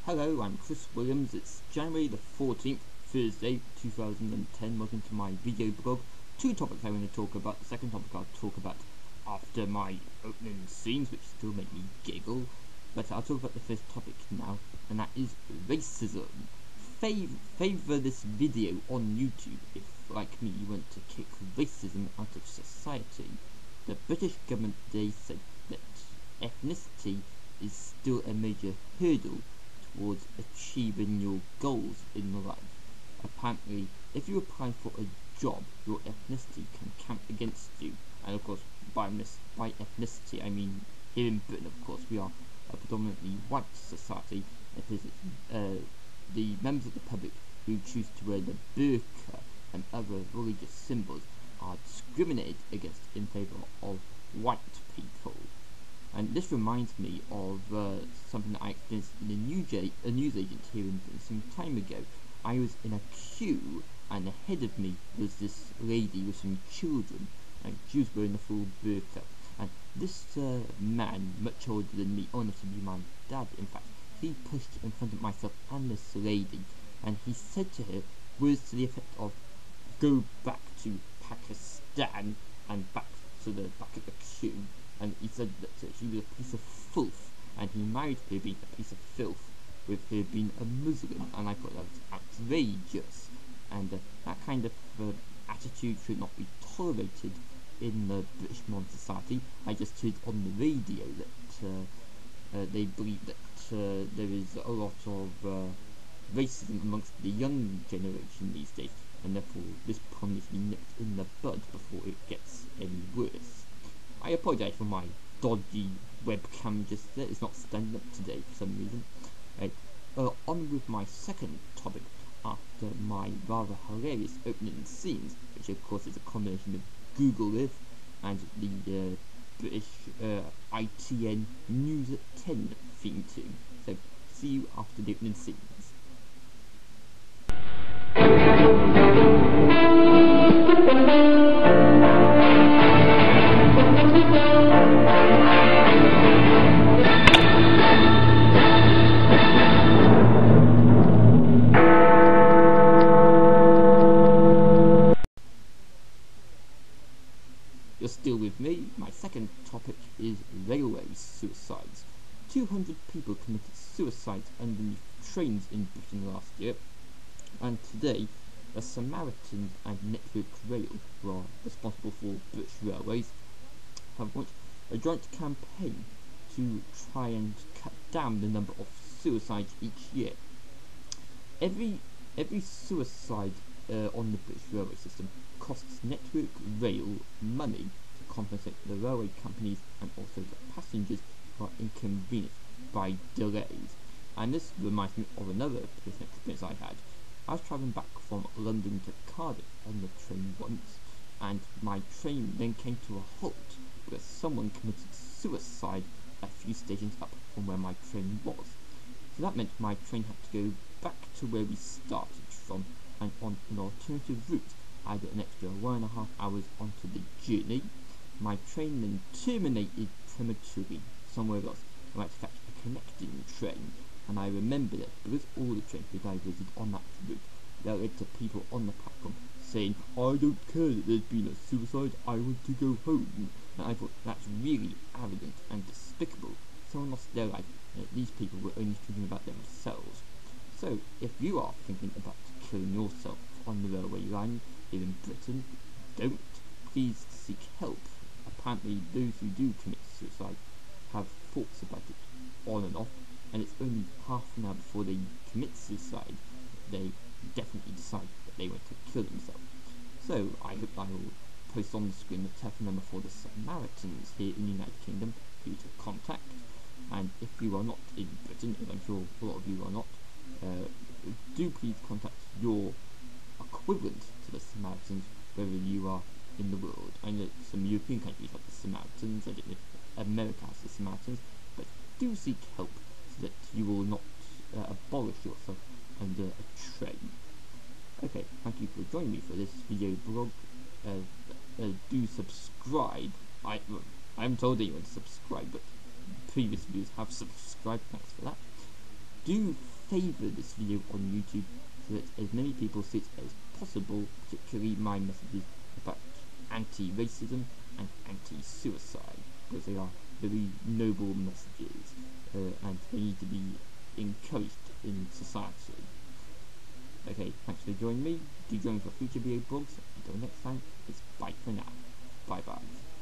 Hello, I'm Chris Williams. It's January the 14th, Thursday, 2010. Welcome to my video blog. Two topics I want to talk about. The second topic I'll talk about after my opening scenes, which still make me giggle. But I'll talk about the first topic now, and that is racism. Favor this video on YouTube if, like me, you want to kick racism out of society. The British government today said that ethnicity is still a major hurdle towards achieving your goals in life. Apparently, if you apply for a job, your ethnicity can count against you. And of course, by ethnicity, I mean here in Britain, of course, we are a predominantly white society. It is the members of the public who choose to wear the burqa and other religious symbols are discriminated against in favour of white people. And this reminds me of something that I experienced in a newsagent here in Britain some time ago. I was in a queue, and ahead of me was this lady with some children, and she was wearing a full burqa. And this man, much older than me, enough to be my dad in fact, he pushed in front of myself and this lady, and he said to her words to the effect of, "Go back to Pakistan," and back to the back of the queue. And he said that she was a piece of filth, and he married her being a piece of filth, with her being a Muslim, and I thought that was outrageous, and that kind of attitude should not be tolerated in the British modern society. I just heard on the radio that they believe that there is a lot of racism amongst the young generation these days, and therefore this problem needs to be nipped in the bud before it gets any worse. I apologise for my dodgy webcam just there. It's not standing up today for some reason. Right, on with my second topic after my rather hilarious opening scenes, which of course is a combination of Google Earth and the British ITN News at 10 theme tune. So, see you after the opening scenes. You're still with me. My second topic is railway suicides. 200 people committed suicide underneath trains in Britain last year, and today the Samaritans and Network Rail, who are responsible for British Railways, have launched a joint campaign to try and cut down the number of suicides each year. Every suicide on the British railway system costs Network Rail money to compensate the railway companies and also the passengers who are inconvenienced by delays. And this reminds me of another personal experience I had. I was travelling back from London to Cardiff on the train once, and my train then came to a halt because someone committed suicide a few stations up from where my train was. So that meant my train had to go back to where we started from and on an alternative route. I got an extra 1.5 hours onto the journey. My train then terminated prematurely somewhere else, and I had to catch a connecting train. And I remember that because all the trains were diverted on that route, that led to people on the platform saying, "I don't care that there's been a suicide, I want to go home." And I thought, that's really arrogant and despicable. Someone lost their life, and these people were only thinking about themselves. So, if you are thinking about killing yourself on the railway line here in Britain, don't. Please seek help. Apparently, those who do commit suicide have thoughts about it on and off, and it's only half an hour before they commit suicide they definitely decide that they want to kill themselves. So I hope I will post on the screen the telephone number for the Samaritans here in the United Kingdom for you to contact. And if you are not in Britain, as I'm sure a lot of you are not, do please contact your equivalent to the Samaritans wherever you are in the world. I know some European countries have the Samaritans. I don't know if America has the Samaritans, but do seek help so that you will not abolish yourself under a train. Okay, thank you for joining me for this video blog. Do subscribe. I'm told that you want to subscribe, but previous viewers have subscribed. Thanks for that. do favour this video on YouTube so that as many people see it as possible, particularly my messages about anti-racism and anti-suicide, because they are very noble messages and they need to be encouraged in society. Okay, thanks for joining me. Do join me for future video blogs. Until next time, it's bye for now. Bye bye.